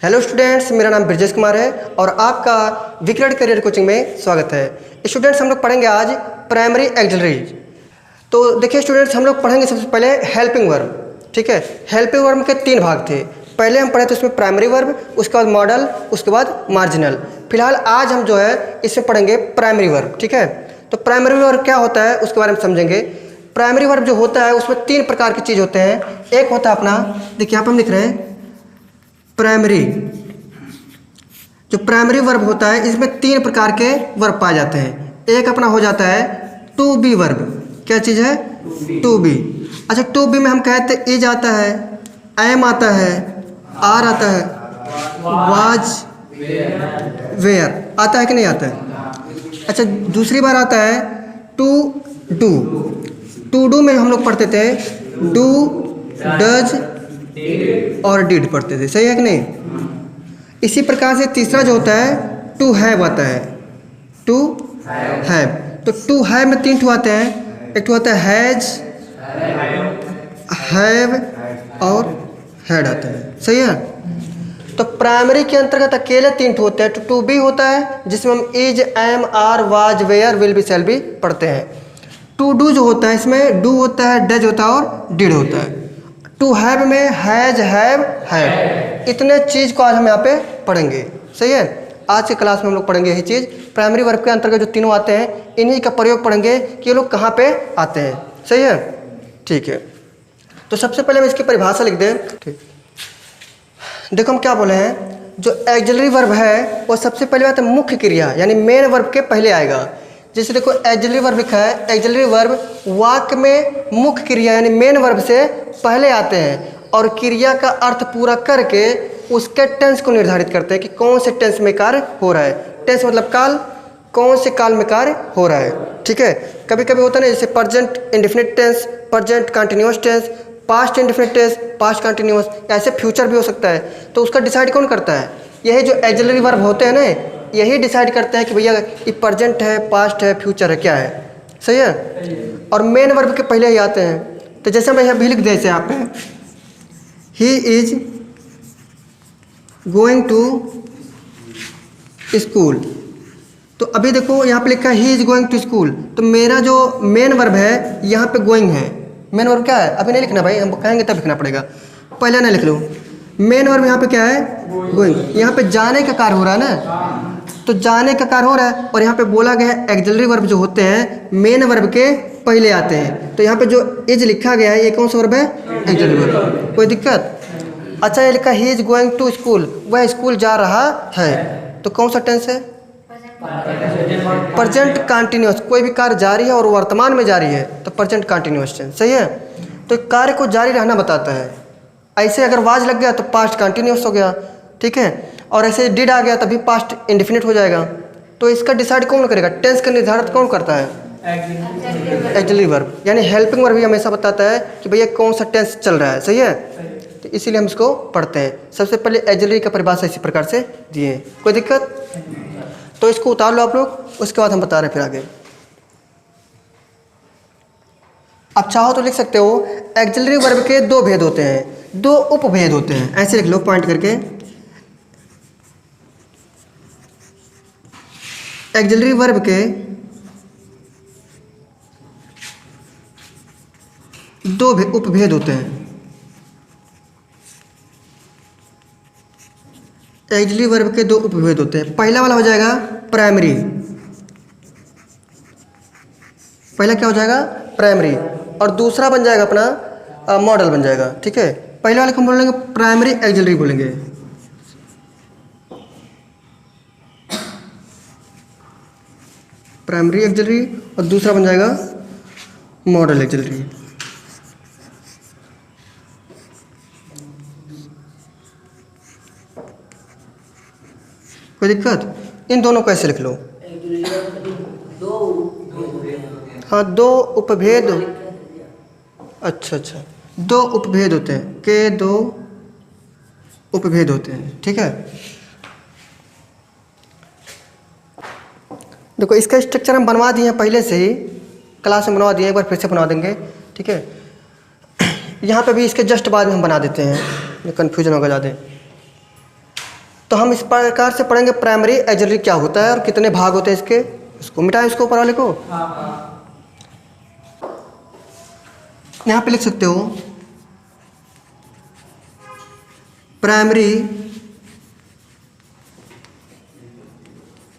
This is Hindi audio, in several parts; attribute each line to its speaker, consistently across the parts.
Speaker 1: हेलो स्टूडेंट्स, मेरा नाम ब्रजेश कुमार है और आपका विक्रड करियर कोचिंग में स्वागत है। स्टूडेंट्स, हम लोग पढ़ेंगे आज प्राइमरी एक्सिलरी। तो देखिए स्टूडेंट्स, हम लोग पढ़ेंगे सबसे पहले हेल्पिंग वर्ब। ठीक है, हेल्पिंग वर्ब के 3 भाग थे। पहले हम पढ़े थे उसमें प्राइमरी वर्ब, उसके बाद मॉडल, उसके बाद मार्जिनल। फिलहाल आज हम जो है इसमें पढ़ेंगे प्राइमरी वर्ब। ठीक है, तो प्राइमरी वर्ब क्या होता है उसके बारे में समझेंगे। प्राइमरी वर्ब जो होता है उसमें 3 प्रकार की चीज़ होते हैं। एक होता है अपना, देखिए यहाँ पर हम लिख रहे हैं प्राइमरी। जो प्राइमरी वर्ब होता है इसमें 3 प्रकार के वर्ब पाए जाते हैं। एक अपना हो जाता है टू बी वर्ब। क्या चीज़ है? To be. अच्छा, टू बी में हम कहते हैं इज आता है, एम आता है, आर आता है, वाज, वेयर आता है कि नहीं आता है। अच्छा, दूसरी बार आता है टू डू। टू डू में हम लोग पढ़ते थे डू, डज और डिड पढ़ते थे, सही है कि नहीं। इसी प्रकार से तीसरा जो होता है टू हैव आता है, टू हैव। तो टू हैव में 3 ठो आते हैं। एक ठो आता है हैज, हैव और हैड आता है, सही है। तो प्राइमरी के अंतर्गत अकेले 3 ठो होते हैं। टू बी होता है जिसमें हम is, M, are, was, were, will be, shall be पढ़ते हैं। टू डू जो होता है इसमें डू होता है, डज होता है और डिड होता है। टू हैव में हैज, हैव, हैड। इतने चीज़ को आज हम यहाँ पे पढ़ेंगे, सही है। आज के क्लास में हम लोग पढ़ेंगे यही चीज़। प्राइमरी वर्ब के अंतर्गत जो तीनों आते हैं इन्हीं का प्रयोग पढ़ेंगे कि ये लोग कहाँ पे आते हैं, सही है। ठीक है, तो सबसे पहले हम इसकी परिभाषा लिख दें। ठीक, देखो हम क्या बोले हैं, जो एक्सिलरी वर्ब है वो सबसे पहले बात है मुख्य क्रिया यानी मेन वर्ब के पहले आएगा। जैसे देखो एक्सिलरी वर्ब लिखा है, एक्सिलरी वर्ब वाक्य में मुख्य क्रिया यानी मेन वर्ब से पहले आते हैं और क्रिया का अर्थ पूरा करके उसके टेंस को निर्धारित करते हैं कि कौन से टेंस में कार्य हो रहा है। टेंस मतलब काल, कौन से काल में कार्य हो रहा है। ठीक है, कभी कभी होता है ना, जैसे present indefinite tense, present continuous tense, past indefinite tense, past continuous, ऐसे फ्यूचर भी हो सकता है। तो उसका डिसाइड कौन करता है? यही जो एक्सिलरी वर्ब होते हैं ना, यही डिसाइड करते हैं कि भैया ये प्रेजेंट है, पास्ट है, फ्यूचर है, क्या है, सही है। और मेन वर्ब के पहले ही आते हैं। तो जैसे हम यहाँ भी लिख दें, जैसे यहाँ पे he is going to school. तो अभी देखो यहाँ पे लिखा है he is going to school. तो मेरा जो मेन वर्ब है यहाँ पे गोइंग है। मेन वर्ब क्या है अभी नहीं लिखना भाई, हम कहेंगे तब लिखना पड़ेगा, पहले ना लिख लो। मेन वर्ब यहाँ पे क्या है? गोइंग। यहाँ पे जाने का कार्य हो रहा है ना, तो जाने का कार्य हो रहा है। और यहाँ पे बोला गया है एक्सिलरी वर्ब जो होते हैं मेन वर्ब के पहले आते हैं। तो यहाँ पे जो इज लिखा गया है ये कौन सा वर्ब है? Auxiliary verb. कोई दिक्कत? अच्छा, ये लिखा he is going to school, वह स्कूल जा रहा है, तो कौन सा टेंस है? Present continuous. कोई भी कार्य जारी है और वर्तमान में जारी है तो प्रेजेंट कंटिन्यूअस टेंस, सही है। तो कार्य को जारी रहना बताता है। ऐसे अगर वाज लग गया तो पास्ट कंटिन्यूअस हो गया, ठीक है। और ऐसे डिड आ गया तभी पास्ट इंडेफिनिट हो जाएगा। तो इसका डिसाइड कौन करेगा? टेंस का निर्धारित कौन करता है? Auxiliary verb. यानी हेल्पिंग वर्ब भी हमेशा बताता है कि भैया कौन सा टेंस चल रहा है, सही है। तो इसीलिए हम इसको पढ़ते हैं। सबसे पहले एक्सिलरी का परिभाषा इसी प्रकार से दिए। कोई दिक्कत? तो इसको उतार लो आप लोग, उसके बाद हम बता रहे हैं फिर आगे। आप चाहो तो लिख सकते हो एक्सिलरी वर्ब के 2 भेद होते हैं, 2 उपभेद होते हैं। ऐसे लिख लो पॉइंट करके। एक्सिलरी वर्ब के 2 उपभेद होते हैं। एक्सिलरी वर्ब के 2 उपभेद होते हैं। पहला वाला हो जाएगा प्राइमरी। पहला क्या हो जाएगा? प्राइमरी। और दूसरा बन जाएगा अपना मॉडल बन जाएगा, ठीक है। पहले वाले को हम बोलेंगे प्राइमरी एक्सिलरी बोलेंगे, प्राइमरी एक्सिलरी। और दूसरा बन जाएगा मॉडल एक्सिलरी। कोई दिक्कत? इन दोनों को ऐसे लिख लो। हाँ, 2 उपभेद। अच्छा, 2 उपभेद होते हैं, के 2 उपभेद होते हैं, ठीक है। देखो इसका स्ट्रक्चर हम बनवा दिए हैं पहले से ही, क्लास में बनवा दिए, एक बार फिर से बना देंगे, ठीक है। यहाँ पे भी इसके जस्ट बाद में हम बना देते हैं, कन्फ्यूजन होगा ज़्यादा। तो हम इस प्रकार से पढ़ेंगे प्राइमरी एक्सिलरी क्या होता है और कितने भाग होते हैं इसके। इसको मिटाएं, इसको ऊपर वाले को। यहाँ पे लिख सकते हो प्राइमरी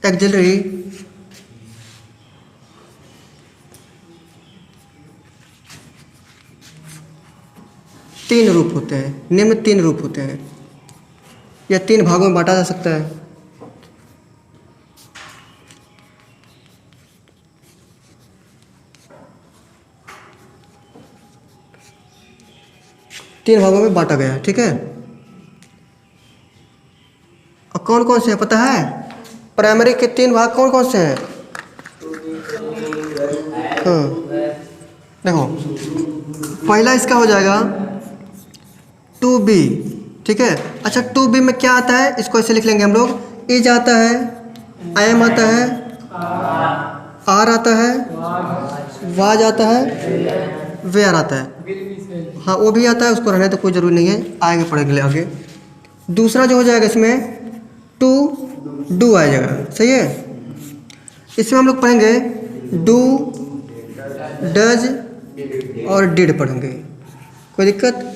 Speaker 1: एक्सिलरी तीन रूप होते हैं, निम्न तीन रूप होते हैं, या तीन भागों में बांटा जा सकता है। तीन भागों में बांटा गया है, ठीक है। और कौन कौन से हैं पता है? प्राइमरी के तीन भाग कौन कौन से हैं? हाँ देखो, पहला इसका हो जाएगा 2B, ठीक है। अच्छा 2B में क्या आता है, इसको ऐसे लिख लेंगे हम लोग। इज आता है, एम आता है, आर आता है, वाज आता है, वेयर आता है। हाँ वो भी आता है, उसको रहने तो कोई ज़रूरी नहीं है, आएंगे पढ़ेंगे आगे। दूसरा जो हो जाएगा इसमें टू डू आ जाएगा, सही है। इसमें हम लोग पढ़ेंगे डू, डज और डिड पढ़ेंगे, कोई दिक्कत।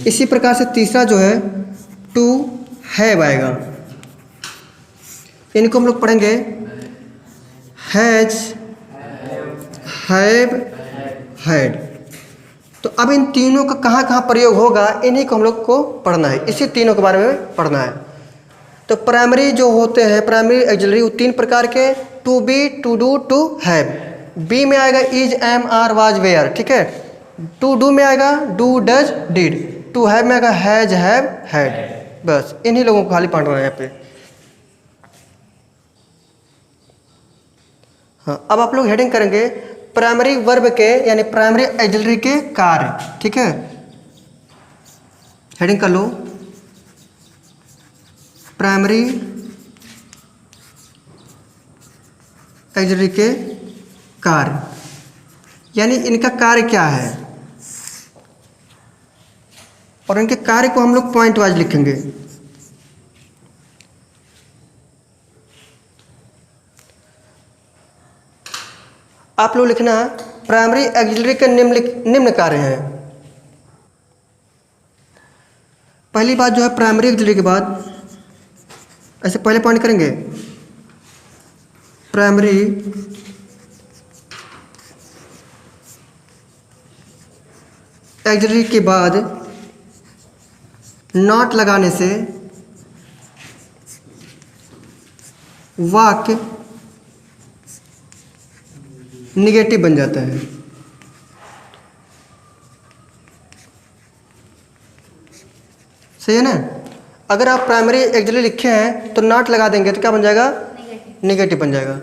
Speaker 1: इसी प्रकार से तीसरा जो है टू हैव आएगा। इनको हम लोग पढ़ेंगे हैज, हैव, हैड। तो अब इन तीनों का कहाँ कहाँ प्रयोग होगा, इन्हीं को हम लोग को पढ़ना है, इसी तीनों के बारे में पढ़ना है। तो प्राइमरी जो होते हैं, प्राइमरी एक्सिलरी, वो तीन प्रकार के, to be, to do, to have. Be में आएगा is, M, are, was, were, ठीक है। टू डू में आएगा do, does, did. To have में आएगा हैज, हैव, हैड। बस इन्हीं लोगों को खाली पढ़ना है यहाँ पे। हाँ अब आप लोग हेडिंग करेंगे प्राइमरी वर्ब के, यानी प्राइमरी एक्सिलरी के कार्य, ठीक है। हेडिंग कर लो प्राइमरी एक्सिलरी के कार्य, यानी इनका कार्य क्या है, और इनके कार्य को हम लोग पॉइंट वाइज लिखेंगे। आप लोग लिखना प्राइमरी एक्सिलरी के निम्न कार्य हैं। पहली बात जो है प्राइमरी एक्सिलरी के बाद ऐसे पहले पॉइंट करेंगे, प्राइमरी एक्सिलरी के बाद नॉट लगाने से वाक्य निगेटिव बन जाता है। सही है ना। अगर आप प्राइमरी एक्सिलरी लिखे हैं तो नॉट लगा देंगे तो क्या बन जाएगा, निगेटिव बन जाएगा।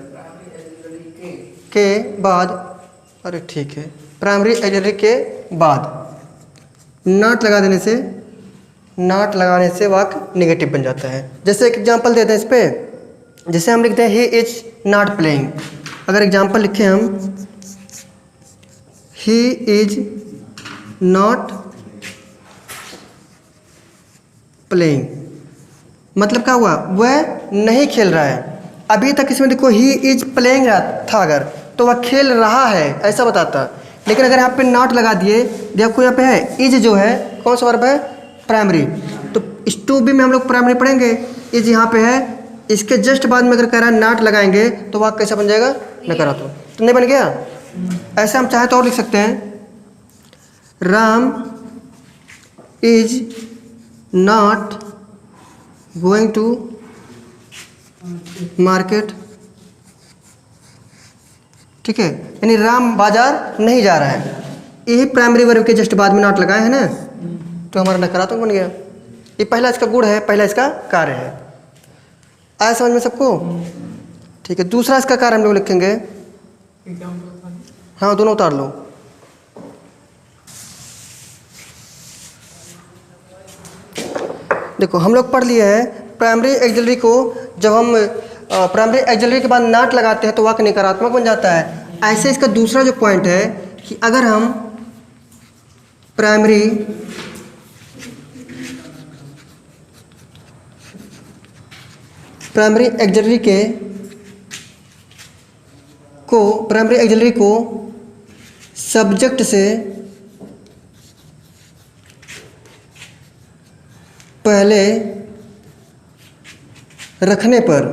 Speaker 1: के बाद, अरे ठीक है, प्राइमरी एक्सिलरी के बाद नॉट लगा देने से, नॉट लगाने से वाक्य निगेटिव बन जाता है। जैसे एक एग्जांपल देते हैं इस पे, जैसे हम लिखते हैं ही इज नॉट प्लेइंग। अगर एग्जांपल लिखें हम ही इज नॉट प्लेइंग, मतलब क्या हुआ, वह नहीं खेल रहा है। अभी तक इसमें देखो ही इज प्लेइंग था, अगर तो वह खेल रहा है ऐसा बताता। लेकिन अगर यहाँ पे नॉट लगा दिए, देखो यहाँ पे है इज, जो है कौन सा वर्ब है, प्राइमरी। तो इस टू बी में हम लोग प्राइमरी पढ़ेंगे, इज यहाँ पे है, इसके जस्ट बाद में अगर कह रहा है नॉट लगाएंगे तो वाक्य कैसा बन जाएगा, नकारात्मक। तो नहीं बन गया। ऐसे हम चाहे तो और लिख सकते हैं, Ram is not going to market, ठीक है, यानी राम बाजार नहीं जा रहा है। यही प्राइमरी वर्ब के जस्ट बाद में नॉट लगाए हैं ना, तो हमारा नकारात्मक बन गया। ये पहला इसका गुण है, पहला इसका कार्य है। आया समझ में सबको? ठीक है, दूसरा इसका कार्य हम लोग लिखेंगे। हाँ दोनों उतार लो। देखो हम लोग पढ़ लिए हैं प्राइमरी एक्सिलरी को, जब हम प्राइमरी एक्सिलरी के बाद नॉट लगाते हैं तो वाक्य नकारात्मक बन जाता है। ऐसे इसका दूसरा जो पॉइंट है कि अगर हम प्राइमरी प्राइमरी एक्सिलरी को सब्जेक्ट से पहले रखने पर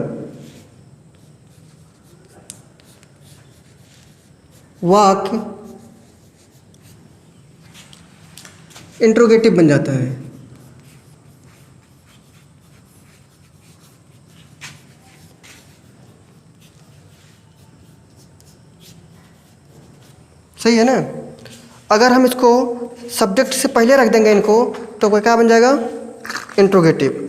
Speaker 1: वाक्य इंट्रोगेटिव बन जाता है। सही है ना। अगर हम इसको सब्जेक्ट से पहले रख देंगे इनको तो वह क्या बन जाएगा, इंट्रोगेटिव।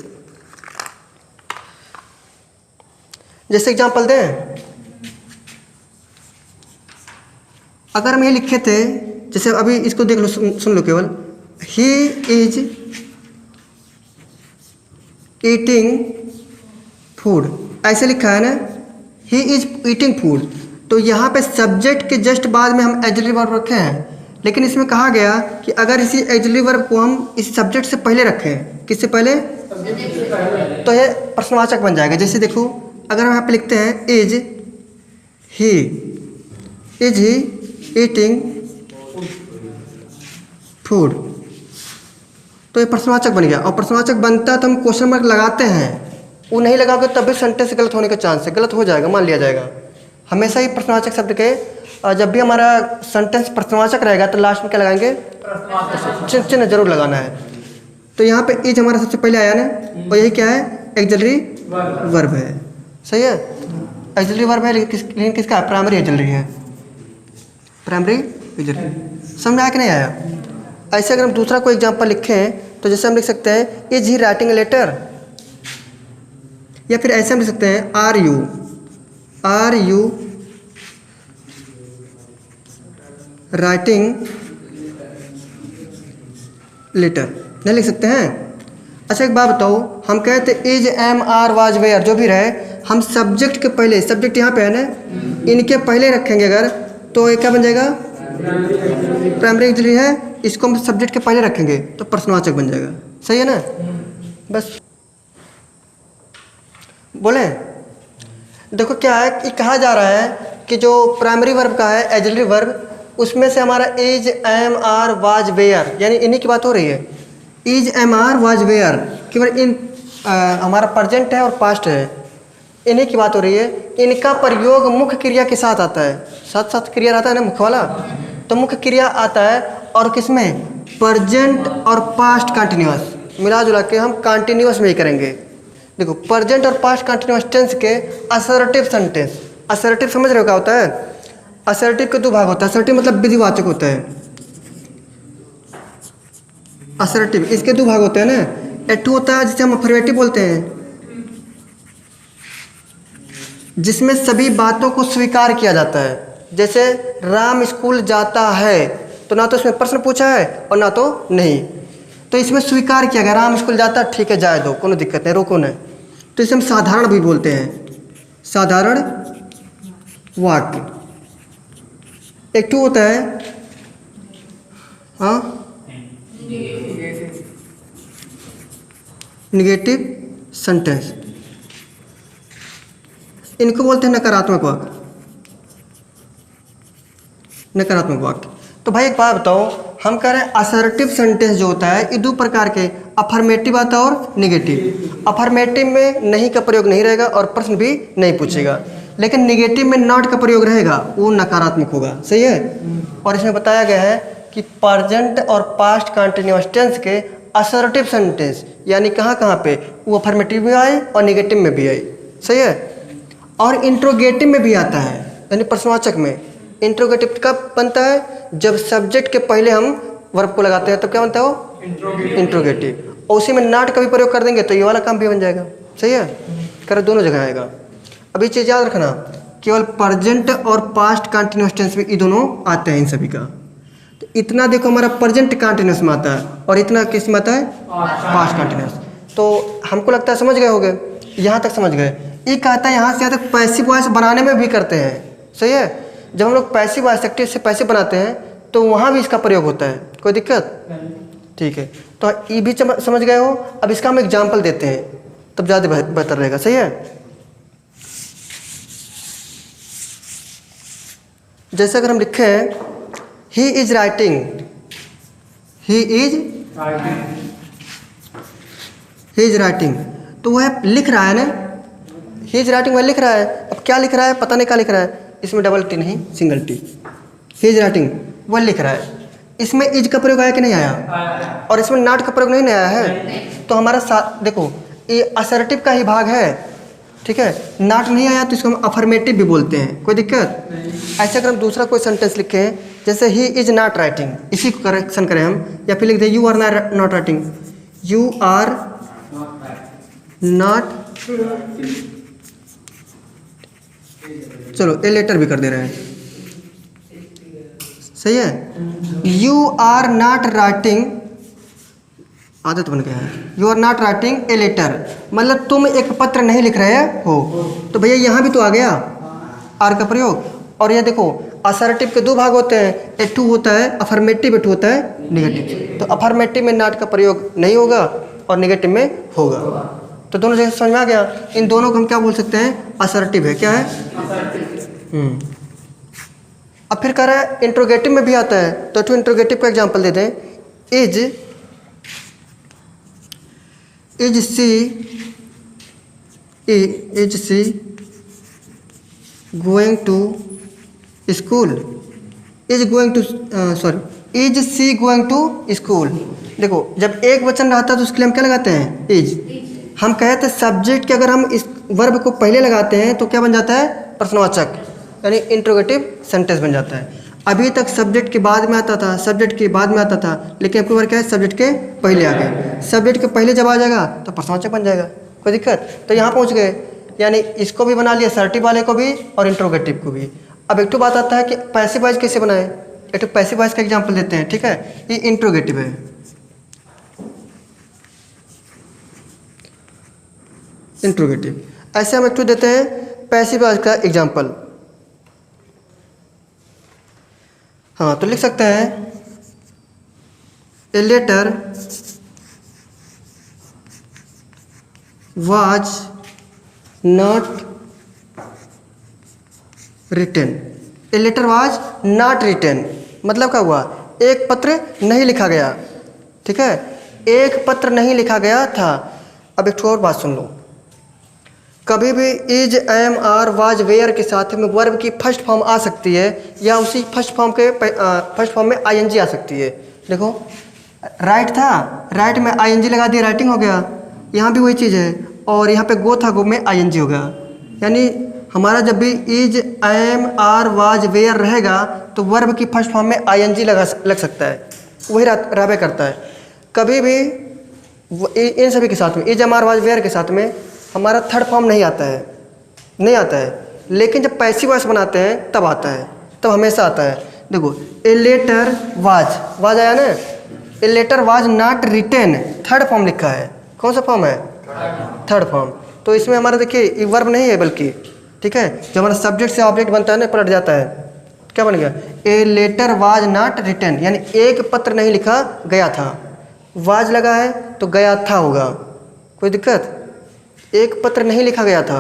Speaker 1: जैसे एग्जांपल दें, अगर हम ये लिखे थे, जैसे अभी इसको देख लो, सुन लो केवल, ही इज ईटिंग फूड, ऐसे लिखा है ना, ही इज ईटिंग फूड। तो यहाँ पे सब्जेक्ट के जस्ट बाद में हम एक्सिलरी वर्ब रखे हैं, लेकिन इसमें कहा गया कि अगर इसी एक्सिलरी वर्ब को हम इस सब्जेक्ट से पहले रखें, किससे पहले, तो ये प्रश्नवाचक बन जाएगा। जैसे देखो, अगर हम यहाँ पे लिखते हैं इज ही ईटिंग फूड, तो ये प्रश्नवाचक बन गया। और प्रश्नवाचक बनता है तो हम क्वेश्चन मार्क लगाते हैं, वो नहीं लगाओगे तब भी सेंटेंस गलत होने का चांस है, गलत हो जाएगा, मान लिया जाएगा। हमेशा ही प्रश्नवाचक शब्द के जब भी हमारा सेंटेंस प्रश्नवाचक रहेगा तो लास्ट में क्या लगाएंगे, चिन्ह जरूर लगाना है। तो यहाँ पे इज हमारा सबसे पहले आया ना, और यही क्या है, एक्सिलरी वर्ब है। सही है, एक्सिलरी वर्ब है, लेकिन किसका है, प्राइमरी एक्सिलरी है, प्राइमरी एक्सिलरी। समझ में आया कि नहीं आया। ऐसे अगर हम दूसरा कोई एग्जांपल लिखें तो जैसे हम लिख सकते हैं is he writing a letter, या फिर ऐसे हम लिख सकते हैं आर यू राइटिंग लेटर, नहीं लिख सकते हैं। अच्छा एक बात बताओ, हम कहते is M R was were, जो भी रहे, हम सब्जेक्ट के पहले, सब्जेक्ट यहाँ पे है ना, इनके पहले रखेंगे अगर, तो ये क्या बन जाएगा, प्राइमरी एक्सिलरी है, इसको हम सब्जेक्ट के पहले रखेंगे तो प्रश्नवाचक बन जाएगा। सही है ना। बस बोले, देखो क्या है कि कहा जा रहा है कि जो प्राइमरी वर्ब का है एक्सिलरी वर्ब, उसमें से हमारा is M R was were, यानी इन्हीं की बात हो रही है। Is M R was were केवल इन हमारा प्रेजेंट है और पास्ट है, इन्हीं की बात हो रही है। इनका प्रयोग मुख्य क्रिया के साथ आता है, साथ साथ क्रिया आता है ना मुख्य वाला, तो मुख्य क्रिया आता है और किसमें, प्रेजेंट और पास्ट कंटिन्यूअस, मिला जुला के हम कंटिन्यूअस में ही करेंगे। देखो प्रेजेंट और पास्ट कंटिन्यूअस टेंस के असर्टिव सेंटेंस, असर्टिव समझ रहे हो क्या होता है, असर्टिव के दो भाग होता है। असर्टिव मतलब विधिवाचक होता है, असर्टिव इसके दो भाग होते हैं ना। एक होता है जिसे हम अफर्मेटिव बोलते हैं, जिसमें सभी बातों को स्वीकार किया जाता है। जैसे राम स्कूल जाता है, तो ना तो इसमें प्रश्न पूछा है और ना तो नहीं, तो इसमें स्वीकार किया गया, राम स्कूल जाता, ठीक है जाए दो, कोनो दिक्कत नहीं, रोको नहीं। तो इसे हम साधारण भी बोलते हैं, साधारण वाक्य। एक तो होता है निगेटिव सेंटेंस, इनको बोलते हैं नकारात्मक वाक्य, नकारात्मक वाक्य। तो भाई एक बात बताओ, हम कह रहे हैं असर्टिव सेंटेंस जो होता है ये दो प्रकार के, अफर्मेटिव आता है और निगेटिव। अफर्मेटिव में नहीं का प्रयोग नहीं रहेगा और प्रश्न भी नहीं पूछेगा, लेकिन निगेटिव में नॉट का प्रयोग रहेगा, वो नकारात्मक होगा। सही है। और इसमें बताया गया है कि प्रेजेंट और पास्ट कंटिन्यूअस टेंस के असर्टिव सेंटेंस यानी कहाँ कहाँ पे, वो अफर्मेटिव में आए और निगेटिव में भी आए। सही है। और इंट्रोगेटिव में भी आता है, यानी प्रश्नवाचक में। इंट्रोगेटिव कब बनता है, जब सब्जेक्ट के पहले हम वर्ब को लगाते हैं तो क्या बनता है वो, इंट्रोगेटिव। और उसी में नॉट का भी प्रयोग कर देंगे तो ये वाला काम भी बन जाएगा। सही है। कर दोनों जगह आएगा। अभी चीज़ याद रखना, केवल प्रेजेंट और पास्ट कंटिन्यूअस टेंस में ये दोनों आते हैं इन सभी का। तो इतना देखो हमारा प्रेजेंट कंटिन्यूअस में आता है और इतना किस में आता है, पास्ट कंटिन्यूअस। तो हमको लगता है समझ गए होंगे, यहाँ तक समझ गए। ये कहता है यहाँ से यहाँ तक पैसिव वॉइस बनाने में भी करते हैं। सही है। जब हम लोग पैसिव वॉइस एक्टिव से पैसिव बनाते हैं तो वहाँ भी इसका प्रयोग होता है, कोई दिक्कत, ठीक है। तो ये भी समझ गए हो। अब इसका हम एग्जाम्पल देते हैं तब ज़्यादा बेहतर रहेगा। सही है। जैसे अगर हम लिखे he is writing, he is writing, तो वह लिख रहा है ना, ही इज राइटिंग वह लिख रहा है। अब क्या लिख रहा है पता नहीं क्या लिख रहा है, इसमें डबल टी नहीं single T, he is writing वह लिख रहा है। इसमें इज का प्रयोग आया कि नहीं आया, और इसमें नॉट का प्रयोग नहीं आया है। तो हमारा साथ देखो ये असर्टिव का ही भाग है, ठीक है। नॉट नहीं आया तो इसको हम अफर्मेटिव भी बोलते हैं, कोई दिक्कत। ऐसे अगर हम दूसरा कोई सेंटेंस लिखे हैं जैसे ही इज नॉट राइटिंग, इसी को करेक्शन करें हम, या फिर लिख दें you are not writing, you are not, चलो ए लेटर भी कर दे रहे हैं, सही है। यू आर नॉट राइटिंग, आदत बन गया है, you are not writing a letter, मतलब तुम एक पत्र नहीं लिख रहे हो। तो भैया यहाँ भी तो आ गया आर का प्रयोग। और ये देखो असर्टिव के दो भाग होते हैं, एक टू होता है अफर्मेटिव, एक टू होता है निगेटिव। तो अफर्मेटिव में नॉट का प्रयोग नहीं होगा और निगेटिव में होगा। तो दोनों जगह समझ में आ गया। इन दोनों को हम क्या बोल सकते हैं, असर्टिव है, क्या है। अब फिर कह रहा है इंट्रोगेटिव में भी आता है, तो टू इंट्रोगेटिव का एग्जांपल दे दें। Is she going to school, is she going to school. देखो जब एक वचन रहता है तो उसके लिए हम क्या लगाते हैं, इज। हम कहते हैं सब्जेक्ट के अगर हम इस वर्ब को पहले लगाते हैं तो क्या बन जाता है, प्रश्नवाचक, यानी इंट्रोगेटिव सेंटेंस बन जाता है। अभी तक सब्जेक्ट के बाद में आता था, सब्जेक्ट के बाद में आता था, लेकिन अब बार क्या है, सब्जेक्ट के पहले आ गए। सब्जेक्ट के पहले जब आ जाएगा तो प्रश्नवाचक बन जाएगा, कोई दिक्कत। तो यहाँ पहुँच गए, यानी इसको भी बना लिया, असर्टिव वाले को भी और इंट्रोगेटिव को भी। अब एक तो बात आता है कि पैसिव वॉइस कैसे बनाए। एक तो पैसिव वॉइस का एग्जांपल देते हैं, ठीक है। ये इंट्रोगेटिव है, इंट्रोगेटिव। ऐसे हम एक तो देते हैं पैसिव वॉइस का एग्जांपल। हाँ तो लिख सकते हैं a letter was not written, a letter was not written मतलब क्या हुआ, एक पत्र नहीं लिखा गया, ठीक है, एक पत्र नहीं लिखा गया था। अब एक और बात सुन लो, कभी भी is, M, are, was, were के साथ में वर्ब की फर्स्ट फॉर्म आ सकती है, या उसी फर्स्ट फॉर्म में आईएनजी आ सकती है। देखो राइट था, राइट में आईएनजी लगा दिया, राइटिंग हो गया। यहाँ भी वही चीज़ है, और यहाँ पे गो था, गो में आईएनजी हो गया। यानी हमारा जब भी is, M, are, was, were रहेगा तो वर्ब की फर्स्ट फॉर्म में आईएनजी लग सकता है, वही रहबे करता है। कभी भी इन सभी के साथ में is, M, are, was, were के साथ में हमारा थर्ड फॉर्म नहीं आता है, लेकिन जब पैसिव वॉइस बनाते हैं तब आता है, तब हमेशा आता है। देखो ए लेटर वाज आया ना, a letter was not written, third form लिखा है, कौन सा फॉर्म है, थर्ड फॉर्म। तो इसमें हमारा देखिए ये वर्ब नहीं है बल्कि, ठीक है, जो हमारा सब्जेक्ट से ऑब्जेक्ट बनता है ना, पलट जाता है, क्या बन गया, a letter was not written, यानी एक पत्र नहीं लिखा गया था। वाज लगा है तो गया था होगा, कोई दिक्कत। एक पत्र नहीं लिखा गया था,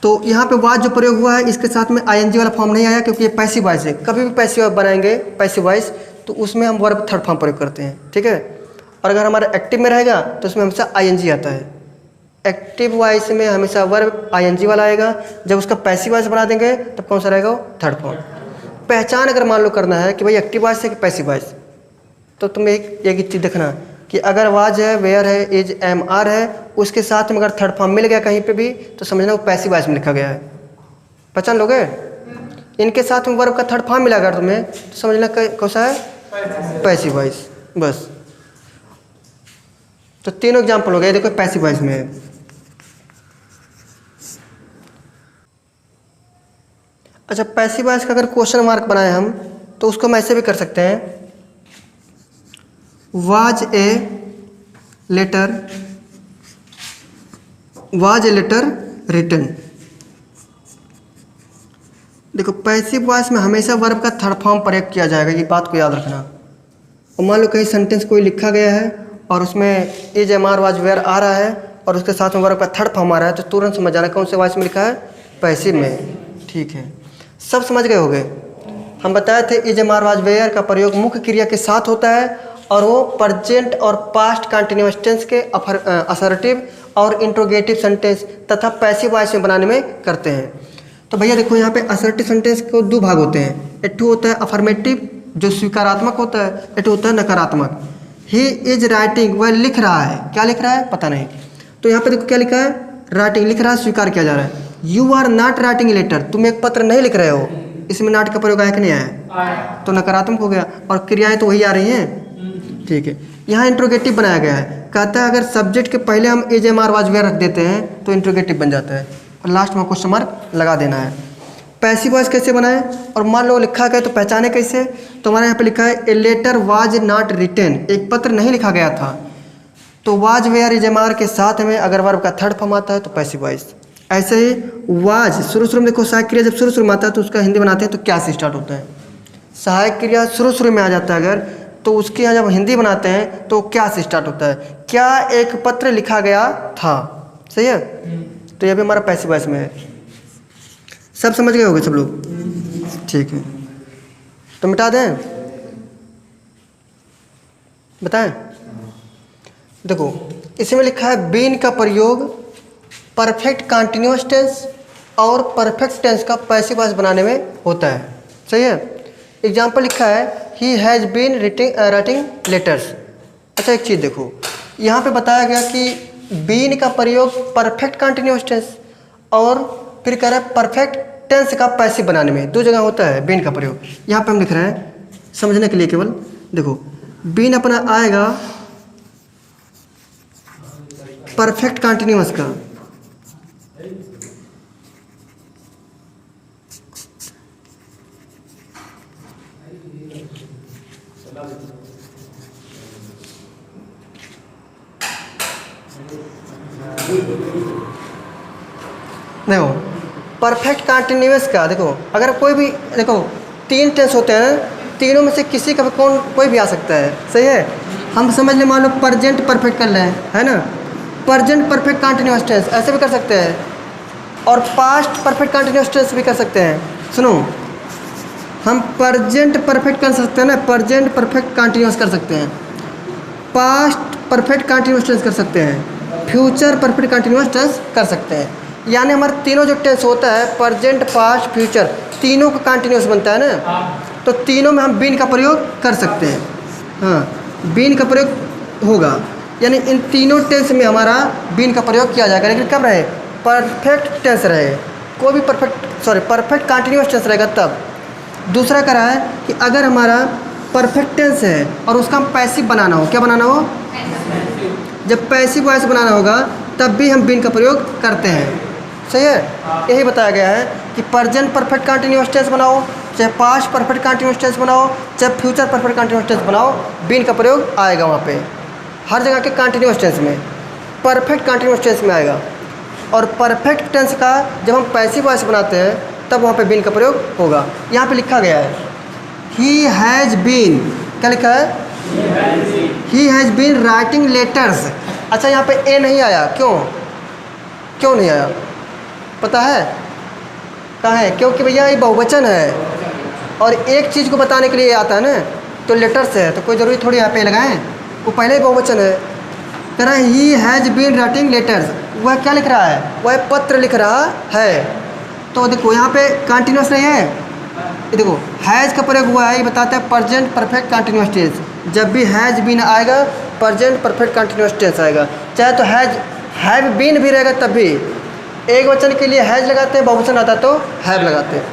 Speaker 1: तो यहाँ पे वाज जो प्रयोग हुआ है इसके साथ में आईएनजी वाला फॉर्म नहीं आया, क्योंकि ये पैसिव वॉइस है। कभी भी पैसिव बनाएंगे पैसिव वॉइस तो उसमें हम वर्ब थर्ड फॉर्म प्रयोग करते हैं, ठीक है। और अगर हमारा एक्टिव में रहेगा तो उसमें हमेशा आईएनजी आता है। एक्टिव वॉइस में हमेशा वर्ब आईएनजी वाला आएगा, जब उसका पैसिव वॉइस बना देंगे तब कौन सा रहेगा, वो थर्ड फॉर्म। पहचान अगर मान लो करना है कि भाई एक्टिव वॉइस है कि पैसिव वॉइस, तो तुम्हें एक चीज़ देखना कि अगर वाज है, वेयर है, इज, एम, आर है, उसके साथ में अगर थर्ड फॉर्म मिल गया कहीं पे भी तो समझना वो पैसिव वॉइस में लिखा गया है। पहचान लोगे, इनके साथ में वर्ब का थर्ड फॉर्म मिला अगर तुम्हें तो समझना कौन सा है, पैसिव वॉइस, बस। तो तीनों एग्जाम्पल हो गए, देखो पैसिव वॉइस में है। अच्छा पैसिव वॉइस का अगर क्वेश्चन मार्क बनाए हम तो उसको हम ऐसे भी कर सकते हैं, वाज ए लेटर रिटन। देखो पैसिव वॉइस में हमेशा वर्ब का थर्ड फॉर्म प्रयोग किया जाएगा, ये बात को याद रखना। और मान लो कहीं सेंटेंस कोई लिखा गया है और उसमें is, M, are, was, where आ रहा है और उसके साथ में वर्ब का थर्ड फॉर्म आ रहा है, तो तुरंत समझ जाना कौन से वॉइस में लिखा है, पैसिव में, ठीक है, सब समझ गए होंगे। हम बताए थे is M R was were का प्रयोग मुख्य क्रिया के साथ होता है और वो प्रेजेंट और पास्ट कंटिन्यूअस टेंस के असर्टिव और इंट्रोगेटिव सेंटेंस तथा पैसिव वॉइस में बनाने में करते हैं। तो भैया देखो यहाँ पे असर्टिव सेंटेंस को दो भाग होते हैं। एक होता है अफर्मेटिव जो स्वीकारात्मक होता है, एक होता है नकारात्मक। ही इज राइटिंग, वह लिख रहा है, क्या लिख रहा है पता नहीं। तो यहाँ पे देखो क्या लिखा है, राइटिंग लिख रहा है, स्वीकार किया जा रहा है। You are not writing letter, तुम एक पत्र नहीं लिख रहे हो, इसमें नॉट का प्रयोग आया कि नहीं आया, तो नकारात्मक हो गया और क्रियाएं तो वही आ रही हैं। ठीक है, यहाँ इंट्रोगेटिव बनाया गया है, कहता है अगर सब्जेक्ट के पहले हम is am are was were रख देते हैं तो इंट्रोगेटिव बन जाता है और लास्ट में क्वेश्चन मार्क लगा देना है। पैसिव वॉइस कैसे बनाए और मान लो लिखा गया तो पहचाने कैसे, तो हमारे यहाँ पे लिखा है a letter was not written, एक पत्र नहीं लिखा गया था। तो was were is am are के साथ में अगर वर्ब का थर्ड फॉर्म आता है तो पैसिव वॉइस। ऐसे ही वाज शुरू में देखो, सहायक क्रिया जब शुरू में आता है तो उसका हिंदी बनाते हैं तो क्या से स्टार्ट होता है। सहायक क्रिया शुरू में आ जाता है अगर, तो उसके यहाँ जब हिंदी बनाते हैं तो क्या से स्टार्ट होता है, क्या एक पत्र लिखा गया था। सही है, तो यह भी हमारा पैसिव वॉइस में है। सब समझ गए होंगे सब लोग, ठीक है। तो मिटा दें, बताएं। देखो इसमें लिखा है बीन का प्रयोग परफेक्ट कंटिन्यूअस टेंस और परफेक्ट टेंस का पैसिव वॉइस बनाने में होता है। सही है, एग्जाम्पल लिखा है he has been writing letters. अच्छा एक चीज़ देखो, यहाँ पे बताया गया कि बीन का प्रयोग परफेक्ट कंटिन्यूअस टेंस और फिर कह रहा है परफेक्ट टेंस का पैसिव बनाने में, दो जगह होता है बीन का प्रयोग। यहाँ पे हम लिख रहे हैं समझने के लिए केवल, देखो बीन अपना आएगा परफेक्ट कंटिन्यूअस का, देखो परफेक्ट कंटिन्यूअस का, देखो अगर कोई भी, देखो तीन टेंस होते हैं, तीनों में से किसी का भी कोई भी आ सकता है। सही है, हम समझ लें मान लो प्रेजेंट परफेक्ट कर लें, है ना, प्रेजेंट परफेक्ट कंटिन्यूअस टेंस ऐसे भी कर सकते हैं और पास्ट परफेक्ट कंटिन्यूअस टेंस भी कर सकते हैं। सुनो, हम प्रेजेंट परफेक्ट कर सकते हैं ना, प्रेजेंट परफेक्ट कंटिन्यूअस कर सकते हैं, पास्ट परफेक्ट कंटिन्यूअस टेंस कर सकते हैं, फ्यूचर परफेक्ट कंटिन्यूअस टेंस कर सकते हैं। यानी हमारे तीनों जो टेंस होता है प्रेजेंट पास्ट फ्यूचर तीनों का कंटिन्यूअस बनता है ना, तो तीनों में हम बीन का प्रयोग कर सकते हैं। हाँ, बीन का प्रयोग होगा, यानी इन तीनों टेंस में हमारा बीन का प्रयोग किया जाएगा। लेकिन कब रहे, परफेक्ट टेंस रहे, कोई भी परफेक्ट कंटिन्यूअस टेंस रहेगा तब। दूसरा कह रहा है कि अगर हमारा परफेक्ट टेंस है और उसका हम पैसिव बनाना हो, क्या बनाना हो, जब पैसिव वॉइस बनाना होगा तब भी हम बीन का प्रयोग करते हैं। सही है, यही बताया गया है कि प्रेजेंट परफेक्ट कंटिन्यूअस टेंस बनाओ, चाहे पास्ट परफेक्ट कंटिन्यूअस टेंस बनाओ, चाहे फ्यूचर परफेक्ट कंटिन्यूअस टेंस बनाओ, बीन का प्रयोग आएगा वहाँ पे हर जगह के कंटिन्यूअस टेंस में, परफेक्ट कंटिन्यूअस टेंस में आएगा। और परफेक्ट टेंस का जब हम पैसिव वॉइस बनाते हैं तब वहाँ पे बीन का प्रयोग होगा। यहाँ पे लिखा गया है ही हैज़ बीन, क्या लिखा है, he has been writing letters. अच्छा यहाँ पे ए नहीं आया, क्यों नहीं आया पता है, कहाँ है, क्योंकि भैया ये बहुवचन है और एक चीज़ को बताने के लिए आता है ना, तो लेटर्स है, तो कोई ज़रूरी थोड़ी यहाँ पे लगाएं, वो पहले ही बहुवचन है। कह रहा है he has been writing letters, वह क्या लिख रहा है, वह पत्र लिख रहा है। तो देखो यहाँ पे कंटिन्यूअस नहीं है, ये देखो हैज़ का प्रयोग हुआ है, ये बताता है प्रेजेंट परफेक्ट कंटिन्यूअस टेंस। जब भी हैज़ बीन आएगा प्रेजेंट परफेक्ट कंटिन्यूअस टेंस आएगा, चाहे तो हैव बीन भी रहेगा तब भी। एक वचन के लिए हैज़ लगाते हैं, बहुवचन आता तो हैव लगाते हैं।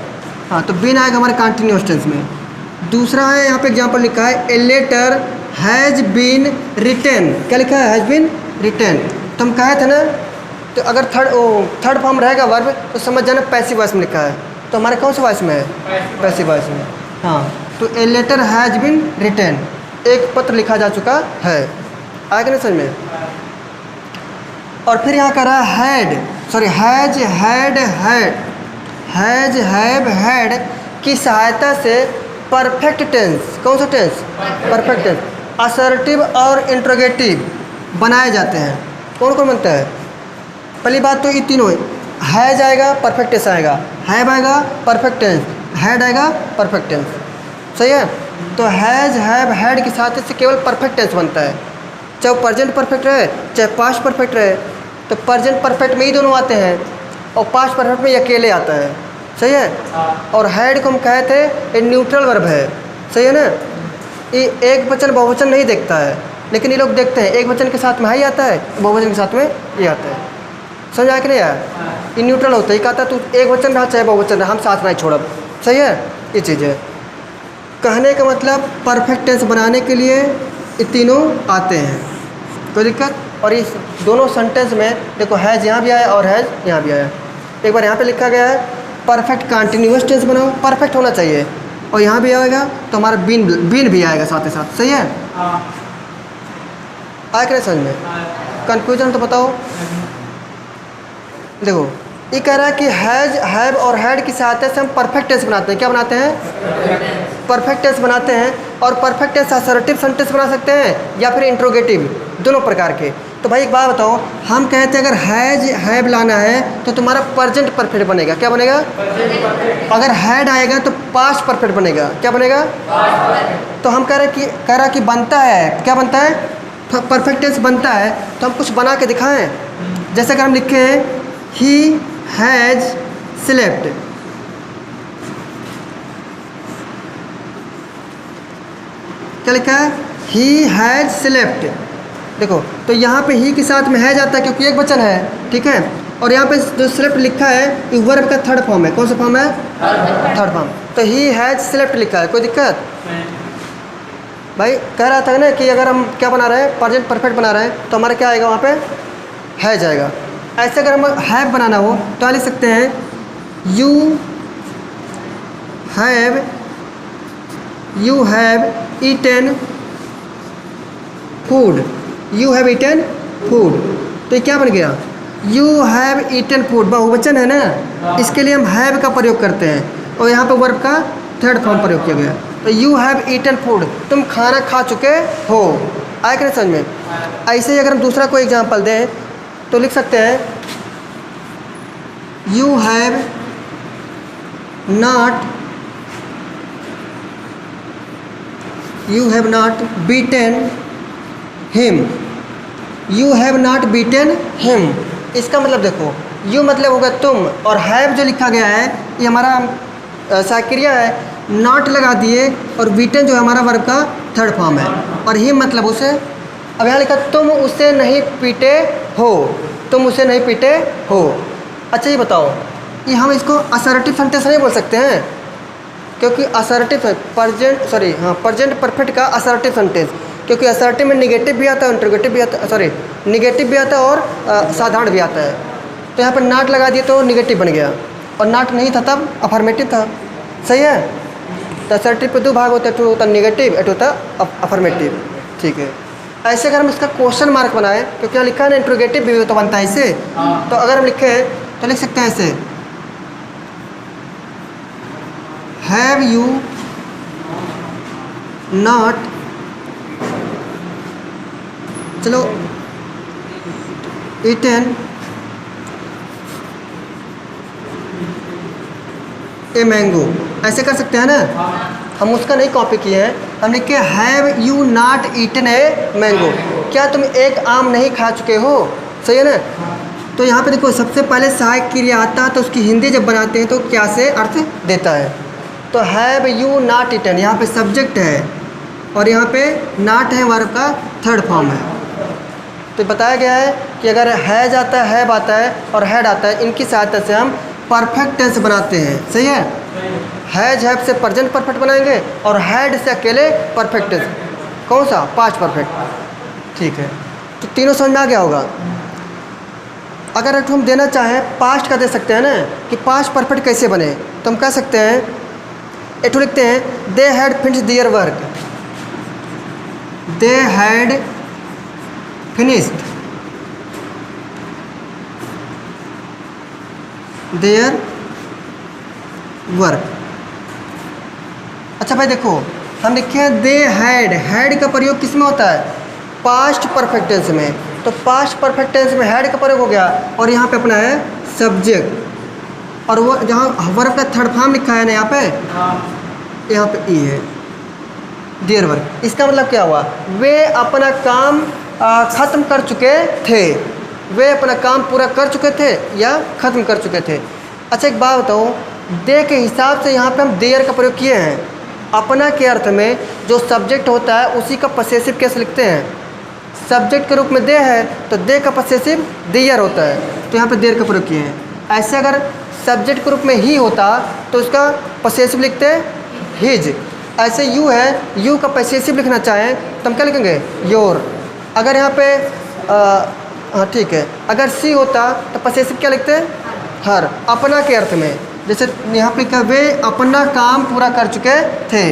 Speaker 1: हाँ, तो बीन आएगा हमारे कंटिन्यूअस टेंस में। दूसरा है यहाँ पे एग्जांपल लिखा है a letter has been written, क्या लिखा है, हैज़ बीन रिटन। तो हम कहे थे ना, तो अगर थर्ड फॉर्म रहेगा वर्ब तो समझ जाना पैसिव वॉइस में लिखा है, तो हमारे कौन सा वॉइस में है, पैसिव वॉइस में। हाँ, तो a letter has been written, एक पत्र लिखा जा चुका है, आएगा ना समझ में। और फिर यहाँ कह रहा है has had had, has have had की सहायता से परफेक्ट टेंस, कौन सा टेंस, परफेक्ट टेंस, असर्टिव और इंट्रोगेटिव बनाए जाते हैं। कौन कौन बनता है, पहली बात तो ये तीनों हैज आएगा परफेक्ट टेंस आएगा, हैव आएगा परफेक्ट टेंस, हैड आएगा परफेक्ट टेंस। सही है। तो हैज हैव हैड के साथ इससे केवल परफेक्ट टेंस बनता है, चाहे वो प्रेजेंट परफेक्ट रहे चाहे पास्ट परफेक्ट रहे। तो प्रेजेंट परफेक्ट में ही दोनों आते हैं और पास्ट परफेक्ट में ये अकेले आता है। सही है। और हैड को हम कहे थे ये न्यूट्रल वर्ब है। सही है ना। ये एक वचन बहुवचन नहीं देखता है, लेकिन ये लोग देखते हैं एक वचन के साथ में हाई आता है, बहुवचन के साथ में ये आता है। समझ आया कि नहीं यार। ये न्यूट्रल होता है, ये कहता है तू एक वचन रहा चाहे बहुवचन रहा, हम साथ नहीं छोड़ब। सही है। ये चीज़ है। कहने का मतलब परफेक्ट टेंस बनाने के लिए ये तीनों आते हैं, कोई दिक्कत। और इस दोनों सेंटेंस में देखो हैज़ यहाँ भी आया और हैज़ यहाँ भी आया। एक बार यहाँ पे लिखा गया है परफेक्ट कंटिन्यूअस टेंस बनाओ, परफेक्ट होना चाहिए, और यहाँ भी आएगा तो हमारा बीन भी आएगा साथ ही साथ। सही है। आया कि नहीं समझ में? कन्फ्यूजन तो बताओ। देखो ये कह रहा है कि हैज हैव और हैड की सहायता से हम परफेक्ट टेंस बनाते हैं। क्या बनाते हैं? परफेक्ट टेंस बनाते हैं। और परफेक्ट टेंस असर्टिव सेंटेंस बना सकते हैं या फिर इंट्रोगेटिव, दोनों प्रकार के। तो भाई एक बात बताओ, हम कहते हैं अगर हैज हैव लाना है तो तुम्हारा प्रेजेंट परफेक्ट बनेगा। क्या बनेगा? अगर हैड आएगा तो पास्ट परफेक्ट बनेगा। क्या बनेगा? तो हम कह रहा कि बनता है, क्या बनता है? परफेक्ट टेंस बनता है। तो हम कुछ बना के दिखाएं। जैसे अगर हम लिखे हैं ही हैज स्लेप्ट, क्या लिखा है? He has slept. देखो तो यहाँ पे ही के साथ में हैज आता है क्योंकि एक वचन है, ठीक है। और यहाँ पे जो स्लेप्ट लिखा है ये वर्ब का थर्ड फॉर्म है। कौन सा फॉर्म है? Third form. तो ही हैज स्लेप्ट लिखा है, कोई दिक्कत? भाई कह रहा था ना कि अगर हम क्या बना रहे हैं, प्रेजेंट परफेक्ट बना रहे हैं, तो हमारा क्या आएगा वहाँ पे? हैज आएगा। ऐसे अगर हम हैव बनाना हो तो लिख सकते हैं you have eaten food, you have eaten food. तो ये क्या बन गया? यू हैव ईटन फूड, बहुवचन है ना, इसके लिए हम हैव का प्रयोग करते हैं और यहाँ पे वर्ब का थर्ड फॉर्म प्रयोग किया गया। तो यू हैव ईटन फूड, तुम खाना खा चुके हो। आया कि नहीं समझ में? ऐसे ही अगर हम दूसरा कोई एग्जाम्पल दें तो लिख सकते हैं you have not beaten him, you have not beaten him. इसका मतलब देखो, यू मतलब होगा तुम, और हैव जो लिखा गया है ये हमारा साक्रिया है, नॉट लगा दिए, और बीटन जो है हमारा वर्ब का थर्ड फॉर्म है, और हिम मतलब उसे। अब यहाँ लिखा तुम उसे नहीं पीटे हो, तुम उसे नहीं पीटे हो। अच्छा ये बताओ, ये हम इसको असर्टिव सेंटेंस नहीं बोल सकते हैं क्योंकि असर्टिव प्रेजेंट परफेक्ट का असर्टिव सेंटेंस, क्योंकि असर्टिव में निगेटिव भी आता है, इंट्रोगेटिव भी आता है, निगेटिव भी आता है और साधारण भी आता है। तो यहाँ पर नॉट लगा दिए तो निगेटिव बन गया, और नॉट नहीं था तब अफर्मेटिव था। सही है। तो असर्टिव पे दो भाग होते हैं, एक होता है निगेटिव, एक होता है अफर्मेटिव। ठीक है। ऐसे अगर हम इसका क्वेश्चन मार्क बनाएं, क्योंकि यहाँ लिखा है ना इंट्रोगेटिव भी तो बनता है इससे, तो अगर हम लिखें तो लिख सकते हैं ऐसे, हैव यू नॉट, चलो ईटन ए मैंगो, ऐसे कर सकते हैं ना। हम उसका नहीं कॉपी किए हैं, हम लिखे have you not eaten a mango, क्या तुम एक आम नहीं खा चुके हो। सही है ना। तो यहाँ पे देखो सबसे पहले सहायक क्रिया आता है, तो उसकी हिंदी जब बनाते हैं तो क्या से अर्थ देता है। तो हैव यू नॉट ईटन, यहाँ पे सब्जेक्ट है और यहाँ पे नॉट है वर्ब का थर्ड फॉर्म है। तो बताया गया है कि अगर हैज आता है, हैव आता है और हैड आता है, इनकी सहायता से हम परफेक्ट टेंस बनाते हैं। सही है। हैज हैव से प्रेजेंट परफेक्ट बनाएंगे और हैड से अकेले परफेक्ट टेंस। कौन सा? Past perfect. ठीक है। तो तीनों समझ में आ गया होगा। अगर हम देना चाहें पास्ट का दे सकते हैं ना, कि पास्ट परफेक्ट कैसे बने, तो हम कह सकते हैं, एक लिखते हैं they had finished their work, they had finished their work. अच्छा भाई देखो, हम लिखे हैं दे हैड, हैड का प्रयोग किस में होता है? पास्ट परफेक्ट टेंस में। तो पास्ट परफेक्ट टेंस में हैड का प्रयोग हो गया, और यहाँ पे अपना है सब्जेक्ट, और वो जहाँ वर्ब का थर्ड फॉर्म लिखा है ना यहाँ पे ई है, डियर वर्ब। इसका मतलब क्या हुआ, वे अपना काम ख़त्म कर चुके थे, वे अपना काम पूरा कर चुके थे या ख़त्म कर चुके थे। अच्छा एक बात बताओ, दे के हिसाब से यहाँ पे हम देयर का प्रयोग किए हैं। अपना के अर्थ में जो सब्जेक्ट होता है उसी का पसेसिव कैसे लिखते हैं, सब्जेक्ट के रूप में दे है तो दे का पसेसिव देयर होता है, तो यहाँ पे देयर का प्रयोग किए हैं। ऐसे अगर सब्जेक्ट के रूप में ही होता तो उसका पसेसिव लिखते हिज। ऐसे यू है, यू का पसेसिव लिखना चाहें तो हम क्या लिखेंगे, योर। अगर यहाँ पे हाँ ठीक है, अगर सी होता तो पसेसिव क्या लिखते हैं, हर। अपना के अर्थ में, जैसे यहाँ पे क्या, वे अपना काम पूरा कर चुके थे,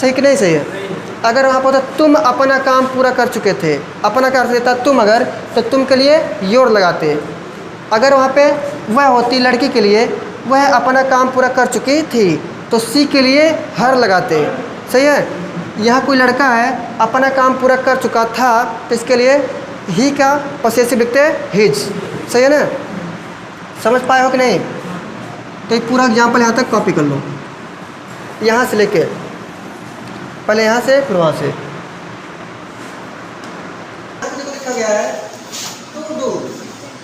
Speaker 1: सही कि नहीं सही है। अगर वहाँ पर होता तुम अपना काम पूरा कर चुके थे, अपना का अर्थ देता तुम, अगर तो तुम के लिए योर लगाते। अगर वहाँ पे वह होती लड़की के लिए, वह अपना काम पूरा कर चुकी थी, तो सी के लिए हर लगाते, सही है। यहाँ कोई लड़का है अपना काम पूरा कर चुका था, तो इसके लिए ही का पसेसिव लिखते हिज, सही है ना। समझ पाए हो कि नहीं। तो एक पूरा एग्जाम्पल यहाँ तक कॉपी कर लो, यहाँ से लेके, पहले यहाँ से फिर वहाँ से। लिखा गया है टू डू,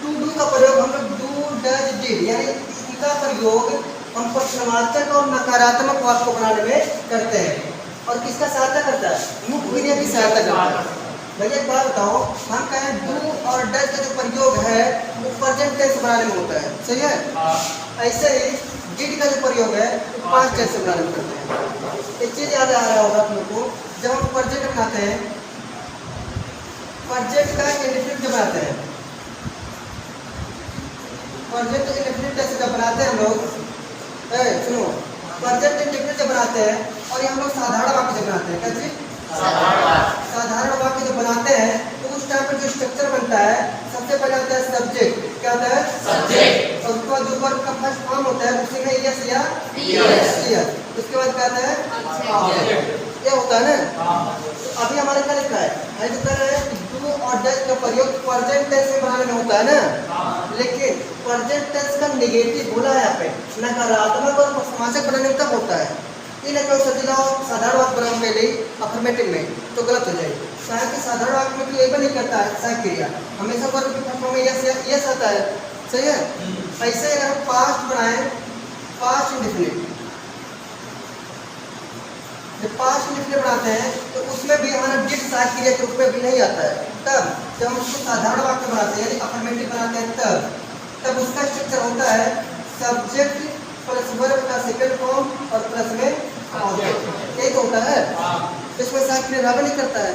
Speaker 1: टू डू का प्रयोग हम लोग डू डज डिड, यानी इनका प्रयोग हम प्रश्नवाचक और नकारात्मक वाक्य को बनाने में करते हैं। और किसका सहायता करता है, मुख्य क्रिया की सहायता करता है। भैया एक बात बताओ, हम कहें डू और डज का जो प्रयोग है वो प्रेजेंट टेंस बनाने में होता है, सही है। ऐसे ही डिड का जो प्रयोग है वो पास्ट टेंस बनाने में करते हैं। एक चीज़ याद आ रहा होगा आप लोग को, जब हम प्रेजेंट बनाते हैं, प्रेजेंट का इंडेफिनिट जब बनाते हैं, प्रेजेंट इंडेफिनिट टेंस जब बनाते हैं हम लोग, सुनो, प्रेजेंट इंडेफिनिट जब बनाते हैं और ये हम लोग साधारण वाक्य जब बनाते हैं, क्या चीज, साधारण वाक्य जब बनाते हैं तो उस टाइम पर जो स्ट्रक्चर बनता है, सबसे पहले आता है सब्जेक्ट, क्या आता है सब्जेक्ट, और उसके बाद जो वर्ब का फर्स्ट फॉर्म होता है उसी में यस या यस, उसके बाद क्या आता है ऑब्जेक्ट, ये होता है ना। तो अभी हमारे क्या लिखा है, जो कर रहे हैं डू और डज का प्रयोग प्रेजेंट टेंस में बनाने में होता है ना, लेकिन प्रेजेंट टेंस का नेगेटिव बोला है यहाँ पे, नकारात्मक और प्रश्नवाचक बनाने में तब होता है। इन एक सजिला साधारण वाक्य बनाओ पहले अफर्मेटिव में तो गलत हो जाएगी। शायद कि साधारण वाक्य में लेबल नहीं करता है सहायक क्रिया, हमेशा वर्ब के फॉर्म में यस आता है, सही है। ऐसे अगर हम पास्ट बनाएं, पास्ट इंडेफिनिट, जब पास्ट इंडेफिनिट बनाते हैं तो उसमें भी हमारा डिड सहायक क्रिया के रूप में भी नहीं आता है। तब जब हम उसको साधारण वाक्य बनाते हैं यानी अफर्मेटिव बनाते हैं, तब उसका स्ट्रक्चर होता है सब्जेक्ट प्लस वर्ब का सेकंड फॉर्म और प्लस में ऑब्जेक्ट, यही तो होता है। इसमें सहायक क्रिया लागू नहीं करता है।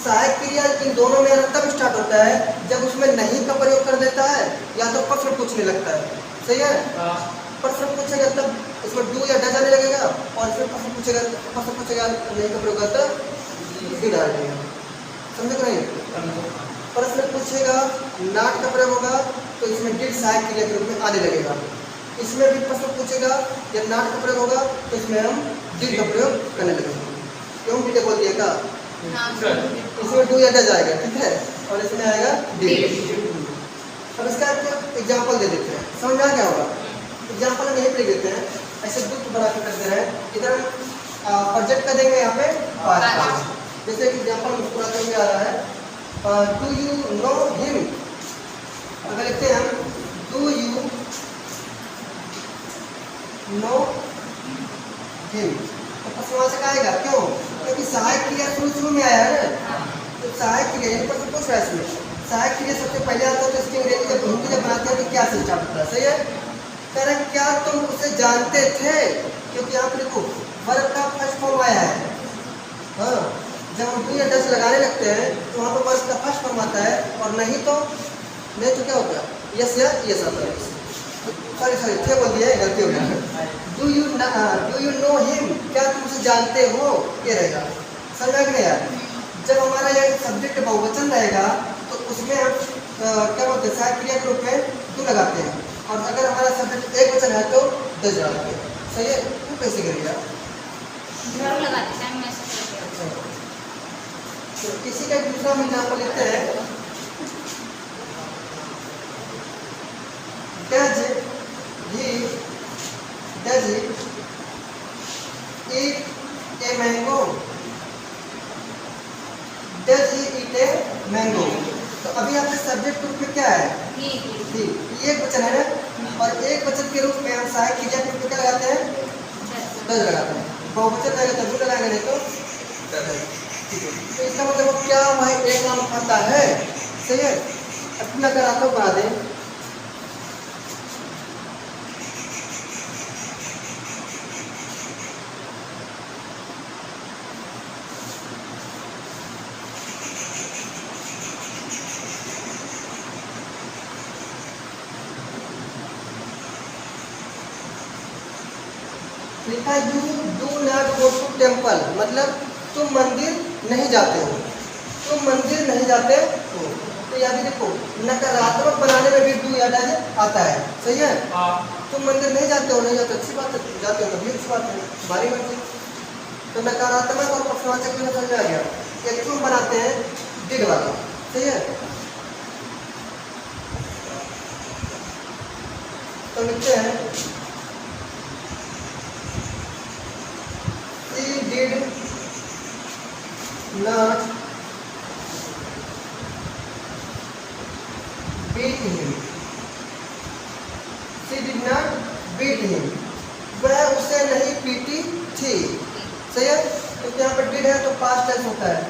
Speaker 1: सहायक क्रिया इन दोनों में तब स्टार्ट होता है जब उसमें नहीं का प्रयोग कर देता है या तो प्रश्न पूछने लगता है, सही है। प्रश्न पूछेगा तब इसमें डू या डज आने लगेगा, और इसमें प्रश्न पूछेगा नहीं का प्रयोग करता डिड आ जाएगा, समझे कि नहीं। प्रश्न पूछेगा नॉट का प्रयोग होगा तो इसमें डिड सहायक क्रिया के रूप में आने लगेगा। इसमें भी प्रश्न पूछेगा या नॉट का प्रयोग होगा तो इसमें हम डिड का प्रयोग करने लगेंगे। क्यों डिड बोल दिया का, इसमें डू या डज आएगा, ठीक है, और इसमें आएगा डिड। अब इसका एग्जाम्पल दे देते हैं, समझ में आ क्या होगा। एग्जाम्पल हम यही लिख देते हैं, ऐसे ग्रुप बना कर दे रहे हैं, इधर हम प्रोजेक्ट का देंगे यहाँ पे पास्ट। जैसे एग्जाम्पल मुस्कुराते हुए आ रहा है, डू यू नो हिम, अगर लिखते हैं हम डू यू नो हिम तो प्रश्नवाचक आएगा, क्यों, क्योंकि सहायक क्रिया शुरू में आया है ना, तो सहायक क्रिया यानी प्रश्न पूछ रहा है इसमें, सहायक क्रिया सबसे पहले आता है तो इसके अंग्रेजी जब हिंदी जब बनाते हैं तो क्या से स्टार्ट होता है, सही है। कह रहे क्या तुम उसे जानते थे, क्योंकि यहाँ पर देखो वर्ब का फर्स्ट फॉर्म आया है। हाँ, जब हम डू या डज लगाने लगते हैं तो वहाँ पर वर्ब का फर्स्ट फॉर्म आता है, और नहीं तो क्या होता है, यस या यस आता है। सॉरी थे बोल दिया, गलती हो गया। डू यू नो हिम, क्या तुम उसे जानते हो, ये रहेगा, समझ में नहीं यार। जब हमारा यह सब्जेक्ट बहुवचन रहेगा तो उसमें हम क्या बोलते हैं, सहायक क्रिया के रूप में डू लगाते हैं, और अगर हमारा सब्जेक्ट एक वचन है तो डज लगाते हैं, सही है। तो कैसे करिएगा, तो किसी का दूसरा हम एग्जाम्पल लेते हैं, क्या eat a mango, does he eat a mango. तो अभी आपके सब्जेक्ट रूप में क्या है? ही। ये एक वचन है ना, और एक वचन के रूप में हम सहायक क्रिया के रूप में क्या लगाते हैं? डज लगाते हैं। बहुवचन रहेगा तभी लगाएंगे, नहीं तो ठीक है। तो इसका मतलब क्या वह एक नाम खाता है, सही है। अब नकारात्मक बना दें, लिखा you do not go to temple, मतलब तुम मंदिर नहीं जाते हो, तुम मंदिर नहीं जाते हो। तो यहाँ भी देखो नकारात्मक बनाने में भी डू या डज आता है, सही है। तुम मंदिर नहीं जाते हो, नहीं जाते अच्छी बात है, जाते हो तभी अच्छी बात है, हमारी मर्जी। तो नकारात्मक और प्रश्नवाचक में समझ आ गया। एक तुम बनाते हैं डिड वाला, सही है। तो लिखते हैं She did not beat him. She did not beat him. वह उसे नहीं पीटी थी, सही है। तो यहाँ पर डिड है तो पास्ट टेंस होता है,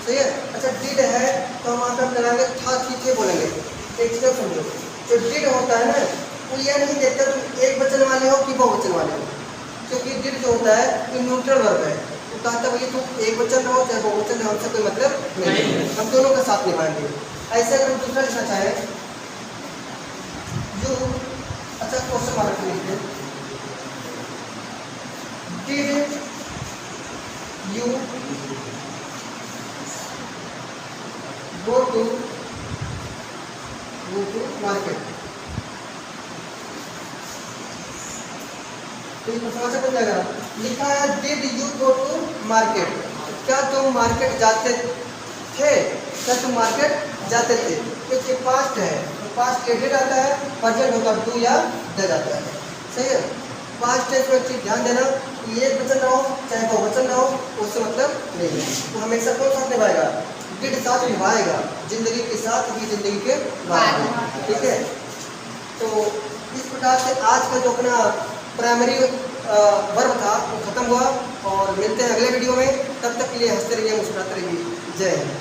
Speaker 1: सही है। अच्छा डिड है तो हम वहाँ पर लगाएंगे था थी थे बोलेंगे। एक चीज समझो, जो डिड होता है ना वो यह नहीं देखता तुम एक वचन वाले हो कि बहुवचन वाले हो, क्योंकि डिड जो होता है ये न्यूट्रल वर्ब है। तो कहता है तुम एक वचन रहो चाहे बहुवचन रहो, हमसे कोई मतलब नहीं है, हम दोनों का साथ निभाएंगे। ऐसे अगर हम दूसरा लिखना चाहें यू, अच्छा क्वेश्चन मार्क लिखते हैं, did you go to market. तो ये प्रश्नवाचक बन जाएगा। लिखा है did you go to market, क्या तुम मार्केट जाते थे, क्या तुम मार्केट जाते थे। क्योंकि पास्ट है तो पास्ट के डिड आता है, प्रेजेंट होगा डू या डज आता है, सही है। पास्ट टेंस में चीज ध्यान देना, ये वचन रहो चाहे बहुवचन रहो उससे मतलब नहीं है। तो हमेशा कौन साथ निभाएगा? डिड साथ निभाएगा, जिंदगी के साथ भी जिंदगी के बाद, ठीक है। तो इस प्रकार से आज का जो अपना प्राइमरी वर्ब था वो खत्म हुआ, और मिलते हैं अगले वीडियो में। तब तक के लिए हंसते रहिए, मुस्कुराते रहिए। जय हिंद।